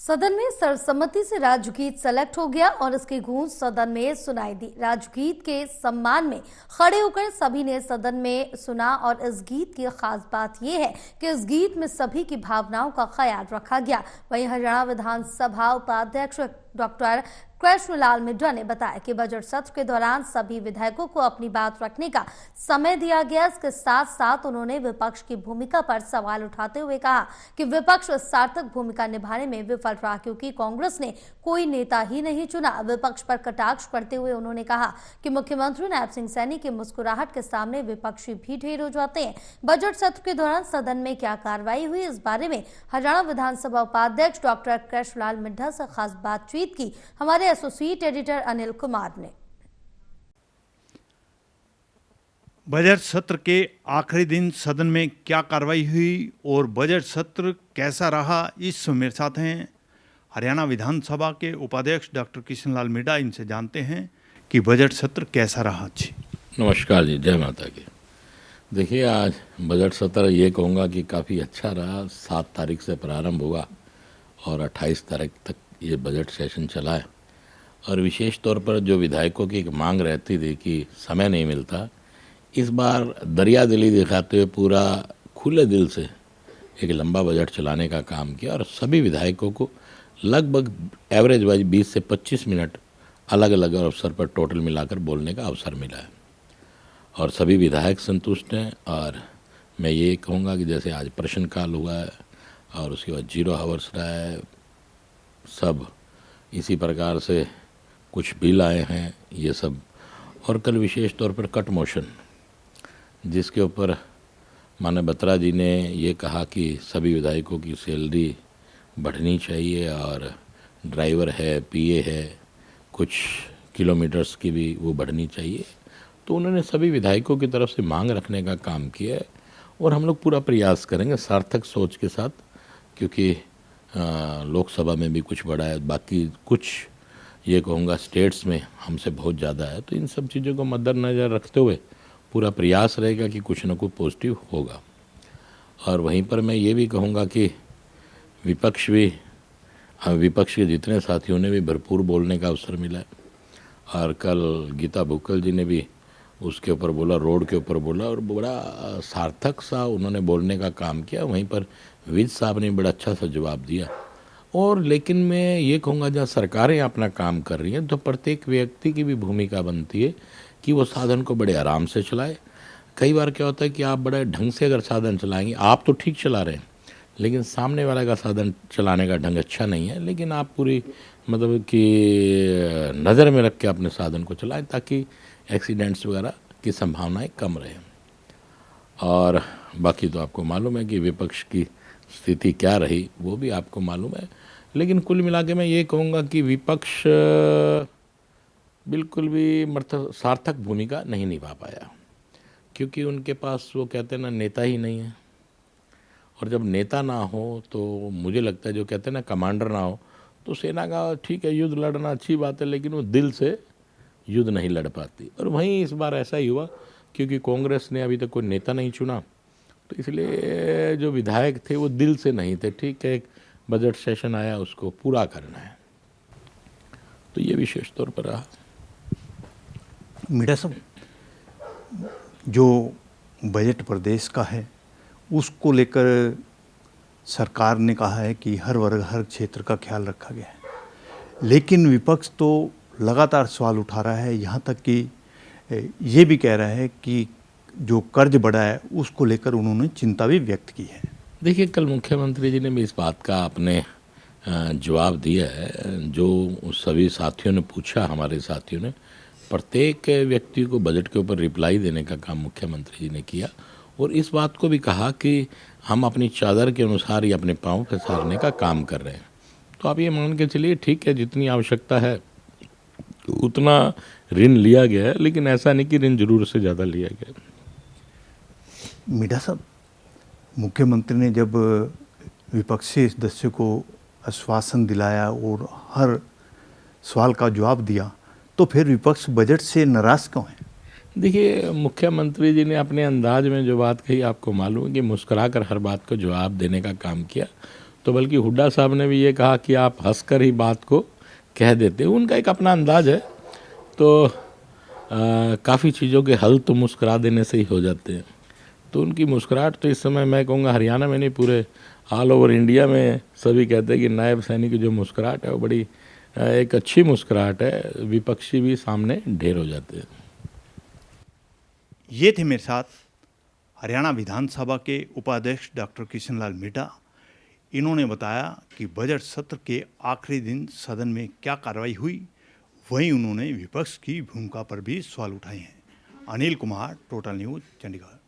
सदन में सर्वसम्मति से राजगीत सेलेक्ट हो गया और इसकी गूंज सदन में सुनाई दी। राजगीत के सम्मान में खड़े होकर सभी ने सदन में सुना और इस गीत की खास बात यह है कि इस गीत में सभी की भावनाओं का ख्याल रखा गया। वहीं हरियाणा विधानसभा उपाध्यक्ष डॉक्टर कृष्णलाल मिड्ढा ने बताया कि बजट सत्र के दौरान सभी विधायकों को अपनी बात रखने का समय दिया गया। इसके साथ साथ उन्होंने विपक्ष की भूमिका पर सवाल उठाते हुए कहा कि विपक्ष सार्थक भूमिका निभाने में विफल रहा क्योंकि कांग्रेस ने कोई नेता ही नहीं चुना। विपक्ष पर कटाक्ष करते हुए उन्होंने कहा कि मुख्यमंत्री नायब सिंह सैनी की मुस्कुराहट के सामने विपक्षी भी ढेर हो जाते हैं। बजट सत्र के दौरान सदन में क्या कार्रवाई हुई, इस बारे में हरियाणा विधानसभा उपाध्यक्ष डॉक्टर कृष्णलाल मिड्ढा से खास बातचीत की हमारे एसोसिएट एडिटर अनिल कुमार ने। बजट सत्र के आखिरी दिन सदन में क्या कार्रवाई हुई और बजट सत्र कैसा रहा, इस मेरे साथ हैं हरियाणा विधानसभा के उपाध्यक्ष डॉक्टर कृष्णलाल मिड्ढा। इनसे जानते हैं कि बजट सत्र कैसा रहा। जी नमस्कार जी, जय माता की। देखिए, आज बजट सत्र ये कहूँगा कि काफ़ी अच्छा रहा। 7 तारीख से प्रारंभ हुआ और 28 तारीख तक ये बजट सेशन चला है। और विशेष तौर पर जो विधायकों की एक मांग रहती थी कि समय नहीं मिलता, इस बार दरिया दिली दिखाते हुए पूरा खुले दिल से एक लंबा बजट चलाने का काम किया और सभी विधायकों को लगभग एवरेज वाइज 20 से 25 मिनट अलग अलग अवसर पर टोटल मिलाकर बोलने का अवसर मिला है और सभी विधायक संतुष्ट हैं। और मैं ये कहूँगा कि जैसे आज प्रश्नकाल हुआ है और उसके बाद 0 आवर्स रहा है, सब इसी प्रकार से कुछ बिल आए हैं ये सब। और कल विशेष तौर पर कट मोशन, जिसके ऊपर माननीय बत्रा जी ने ये कहा कि सभी विधायकों की सैलरी बढ़नी चाहिए और ड्राइवर है, पीए है, कुछ किलोमीटर्स की भी वो बढ़नी चाहिए। तो उन्होंने सभी विधायकों की तरफ से मांग रखने का काम किया है और हम लोग पूरा प्रयास करेंगे सार्थक सोच के साथ, क्योंकि लोकसभा में भी कुछ बढ़ा है, बाकी कुछ ये कहूँगा स्टेट्स में हमसे बहुत ज़्यादा है। तो इन सब चीज़ों को मद्देनज़र रखते हुए पूरा प्रयास रहेगा कि कुछ न कुछ पॉजिटिव होगा। और वहीं पर मैं ये भी कहूँगा कि विपक्ष के जितने साथियों ने भी भरपूर बोलने का अवसर मिला है। और कल गीता भुक्कल जी ने भी उसके ऊपर बोला, रोड के ऊपर बोला और बड़ा सार्थक सा उन्होंने बोलने का काम किया। वहीं पर विज साहब ने बड़ा अच्छा सा जवाब दिया। और लेकिन मैं ये कहूँगा, जहाँ सरकारें अपना काम कर रही हैं तो प्रत्येक व्यक्ति की भी भूमिका बनती है कि वो साधन को बड़े आराम से चलाए। कई बार क्या होता है कि आप बड़े ढंग से अगर साधन चलाएंगे, आप तो ठीक चला रहे हैं लेकिन सामने वाला का साधन चलाने का ढंग अच्छा नहीं है, लेकिन आप पूरी मतलब कि नज़र में रख के अपने साधन को चलाएं ताकि एक्सीडेंट्स वगैरह की संभावनाएं कम रहे। और बाकी तो आपको मालूम है कि विपक्ष की स्थिति क्या रही, वो भी आपको मालूम है। लेकिन कुल मिला के मैं ये कहूँगा कि विपक्ष बिल्कुल भी सार्थक भूमिका नहीं निभा पाया, क्योंकि उनके पास वो कहते हैं ना, नेता ही नहीं है। और जब नेता ना हो तो मुझे लगता है, जो कहते हैं ना, कमांडर ना हो तो सेना का ठीक है, युद्ध लड़ना अच्छी बात है, लेकिन वो दिल से युद्ध नहीं लड़ पाती। और वहीं इस बार ऐसा ही हुआ, क्योंकि कांग्रेस ने अभी तक कोई नेता नहीं चुना, तो इसलिए जो विधायक थे वो दिल से नहीं थे। ठीक है, एक बजट सेशन आया, उसको पूरा करना है, तो ये विशेष तौर पर रहा। मिड्ढा साहब, जो बजट प्रदेश का है उसको लेकर सरकार ने कहा है कि हर वर्ग हर क्षेत्र का ख्याल रखा गया है, लेकिन विपक्ष तो लगातार सवाल उठा रहा है, यहाँ तक कि ये भी कह रहा है कि जो कर्ज बढ़ा है उसको लेकर उन्होंने चिंता भी व्यक्त की है। देखिए, कल मुख्यमंत्री जी ने भी इस बात का अपने जवाब दिया है। जो सभी साथियों ने पूछा, हमारे साथियों ने, प्रत्येक व्यक्ति को बजट के ऊपर रिप्लाई देने का काम मुख्यमंत्री जी ने किया और इस बात को भी कहा कि हम अपनी चादर के अनुसार ही अपने पाँव पसारने का काम कर रहे हैं। तो आप ये मान के चलिए, ठीक है, जितनी आवश्यकता है उतना ऋण लिया गया है, लेकिन ऐसा नहीं कि ऋण जरूर से ज़्यादा लिया गया। मिड्ढा साहब, मुख्यमंत्री ने जब विपक्षी सदस्य को आश्वासन दिलाया और हर सवाल का जवाब दिया, तो फिर विपक्ष बजट से नाराज क्यों है? देखिए, मुख्यमंत्री जी ने अपने अंदाज में जो बात कही, आपको मालूम है कि मुस्कुरा कर हर बात को जवाब देने का काम किया। तो बल्कि हुड्डा साहब ने भी ये कहा कि आप हंसकर ही बात को कह देते, उनका एक अपना अंदाज है। तो काफ़ी चीज़ों के हल तो मुस्कुरा देने से ही हो जाते हैं। तो उनकी मुस्कुराहट तो इस समय मैं कहूँगा हरियाणा में नहीं, पूरे ऑल ओवर इंडिया में सभी कहते हैं कि नायब सैनी की जो मुस्कुराहट है वो बड़ी एक अच्छी मुस्कुराहट है। विपक्षी भी सामने ढेर हो जाते हैं। ये थे मेरे साथ हरियाणा विधानसभा के उपाध्यक्ष डॉक्टर किशन लाल मीठा। इन्होंने बताया कि बजट सत्र के आखिरी दिन सदन में क्या कार्रवाई हुई, वहीं उन्होंने विपक्ष की भूमिका पर भी सवाल उठाए हैं। Anil Kumar, total news, Chandigarh.